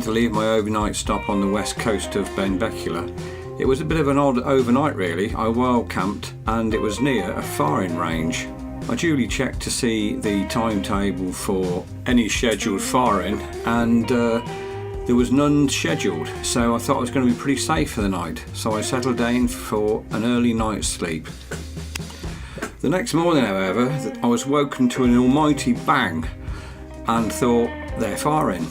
to leave my overnight stop on the west coast of Benbecula. It was a bit of an odd overnight really. I wild camped and it was near a firing range. I duly checked to see the timetable for any scheduled firing and there was none scheduled, so I thought I was going to be pretty safe for the night, so I settled down for an early night's sleep. The next morning, however, I was woken to an almighty bang and thought, they're firing.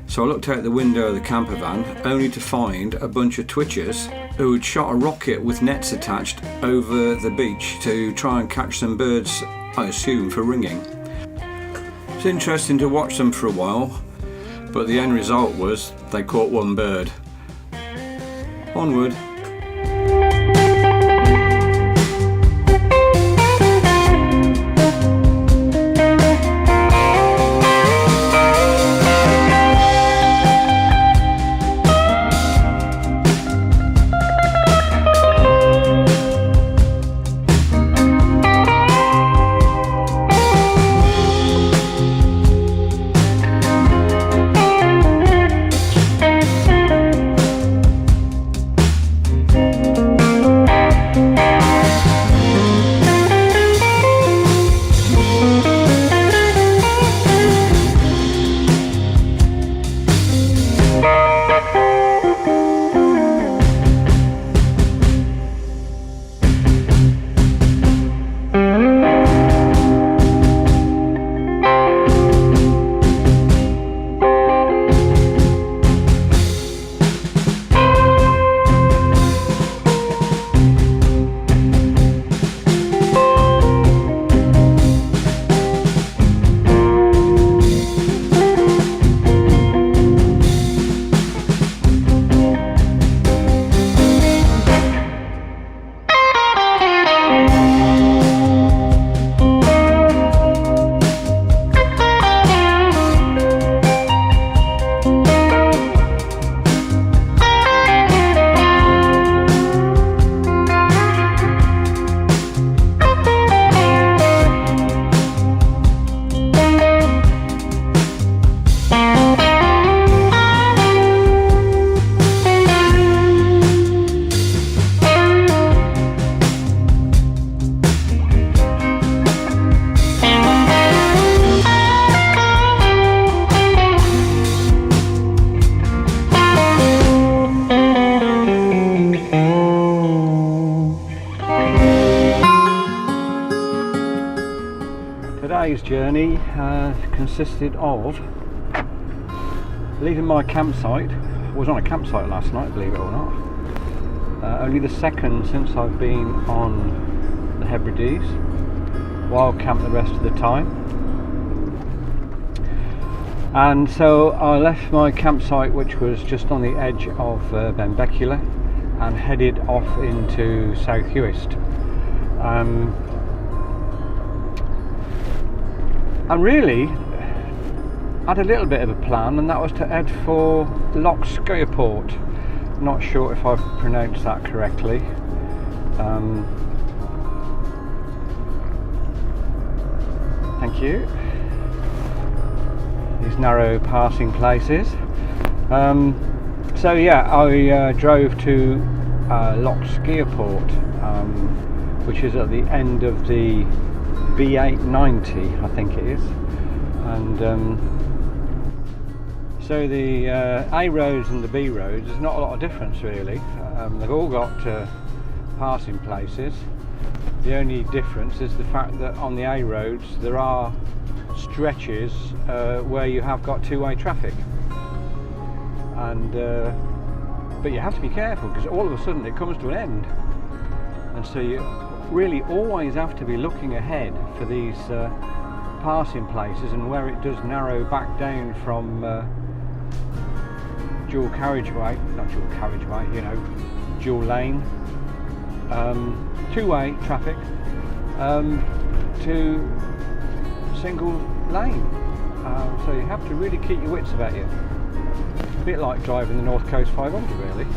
So I looked out the window of the camper van only to find a bunch of twitchers who had shot a rocket with nets attached over the beach to try and catch some birds, I assume for ringing. It's interesting to watch them for a while, but the end result was they caught one bird. Onward. Today's journey consisted of leaving my campsite. I was on a campsite last night, believe it or not. Only the second since I've been on the Hebrides. Wild camped the rest of the time. And so I left my campsite, which was just on the edge of Benbecula, and headed off into South Uist. And really had a little bit of a plan, and that was to head for Loch Skyport. Not sure if I've pronounced that correctly. Thank you. These narrow passing places. So yeah, I drove to Loch Skyport, which is at the end of the B890, I think it is, and so the A roads and the B roads, there's not a lot of difference really. They've all got passing places. The only difference is the fact that on the A roads there are stretches where you have got two-way traffic, and but you have to be careful because all of a sudden it comes to an end, and so you really always have to be looking ahead for these passing places, and where it does narrow back down from dual carriageway, not dual carriageway, you know, dual lane, two-way traffic, to single lane. So you have to really keep your wits about you. A bit like driving the North Coast 500 really.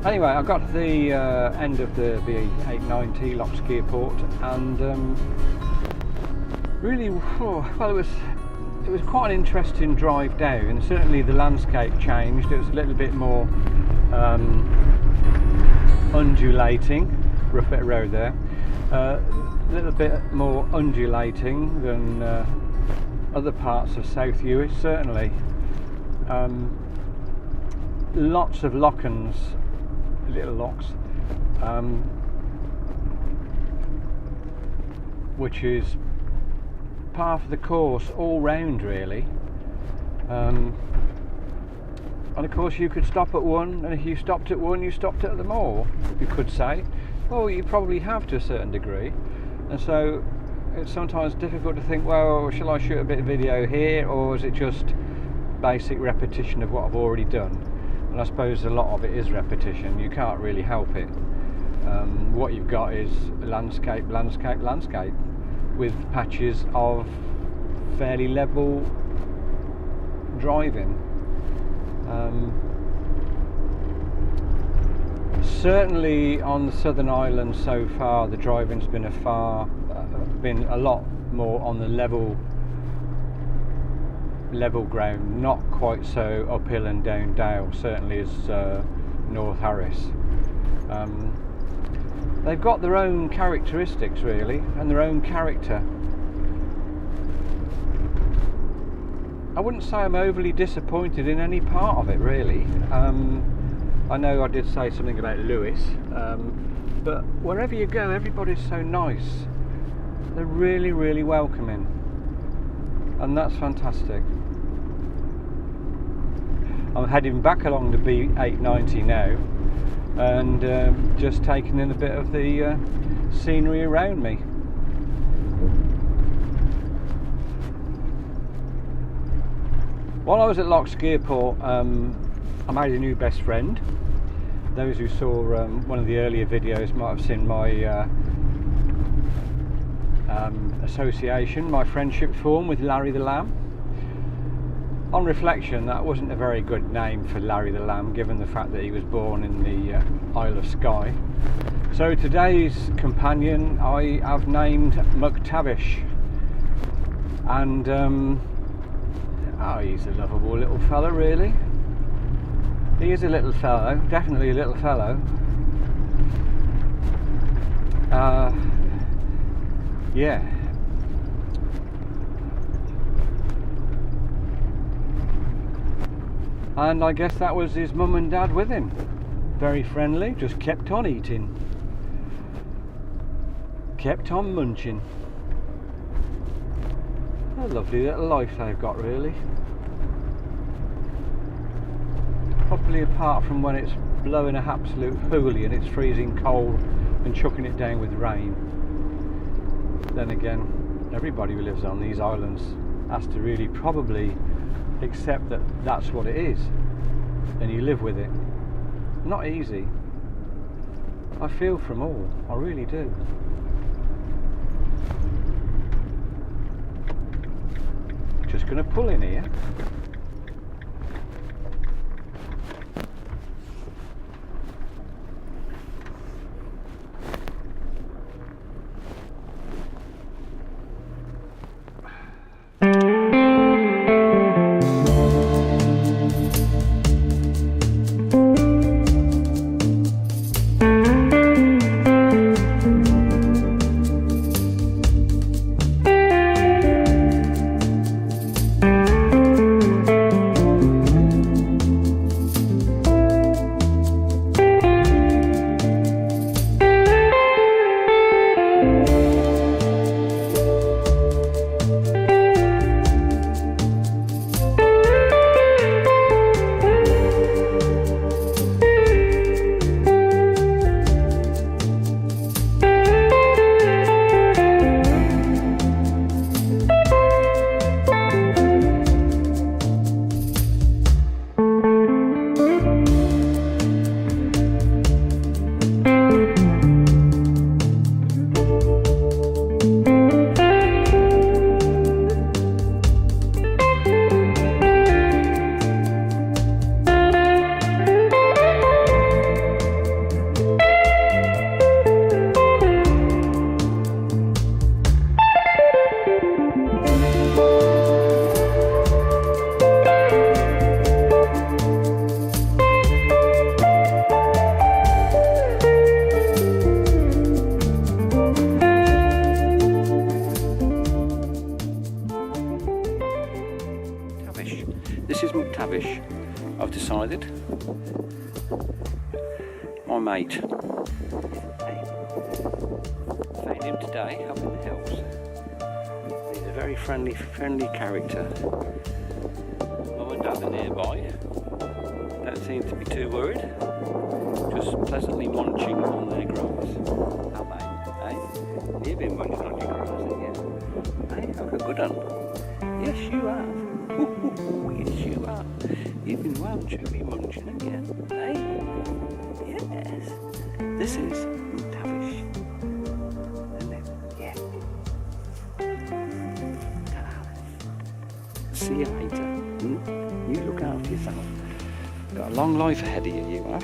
Anyway, I got to the end of the B890 Loch Skyport, and really, well, it was it was quite an interesting drive down. Certainly the landscape changed. It was a little bit more undulating, rough bit of road there, a little bit more undulating than other parts of South Uist, certainly. Lots of lockens, little locks, which is part of the course all round really. And of course you could stop at one, and if you stopped at one you stopped at them all, you could say. Well, you probably have to a certain degree, and so it's sometimes difficult to think, well, shall I shoot a bit of video here, or is it just basic repetition of what I've already done? And I suppose a lot of it is repetition. You can't really help it. What you've got is landscape, landscape, landscape, with patches of fairly level driving. Certainly on the Southern Island so far, the driving's been a lot more on the level ground, not quite so uphill and down dale, certainly as North Harris. They've got their own characteristics really, and their own character. I wouldn't say I'm overly disappointed in any part of it really. I know I did say something about Lewis, but wherever you go everybody's so nice. They're really, really welcoming, and that's fantastic. I'm heading back along the B890 now, and just taking in a bit of the scenery around me. While I was at Loch Skearport, I made a new best friend. Those who saw one of the earlier videos might have seen my association, my friendship form with Larry the Lamb. On reflection, that wasn't a very good name for Larry the Lamb, given the fact that he was born in the Isle of Skye. So today's companion I have named McTavish, and oh, he's a lovable little fella really. He is a little fellow, definitely a little fellow. Yeah. And I guess that was his mum and dad with him. Very friendly, just kept on eating. Kept on munching. A lovely little life they've got really. Probably apart from when it's blowing a absolute hoolie and it's freezing cold and chucking it down with rain. Then again, everybody who lives on these islands has to really probably accept that that's what it is, and you live with it. Not easy. I feel for them all, I really do. Just going to pull in here. This is McTavish, I've decided. My mate. Found him today up in the hills. He's a very friendly character. Mum and Dad are nearby. Don't seem to be too worried. Just pleasantly munching on their grass. How mate? Hey? You've been munching on your grass, haven't you? Hey, have a good one. Yes, you have. Yes, you have. You've been well truly munching again. Hey? Yes. This is McTavish. Isn't it? Yeah. See you later. You look after yourself. Got a long life ahead of you, you have.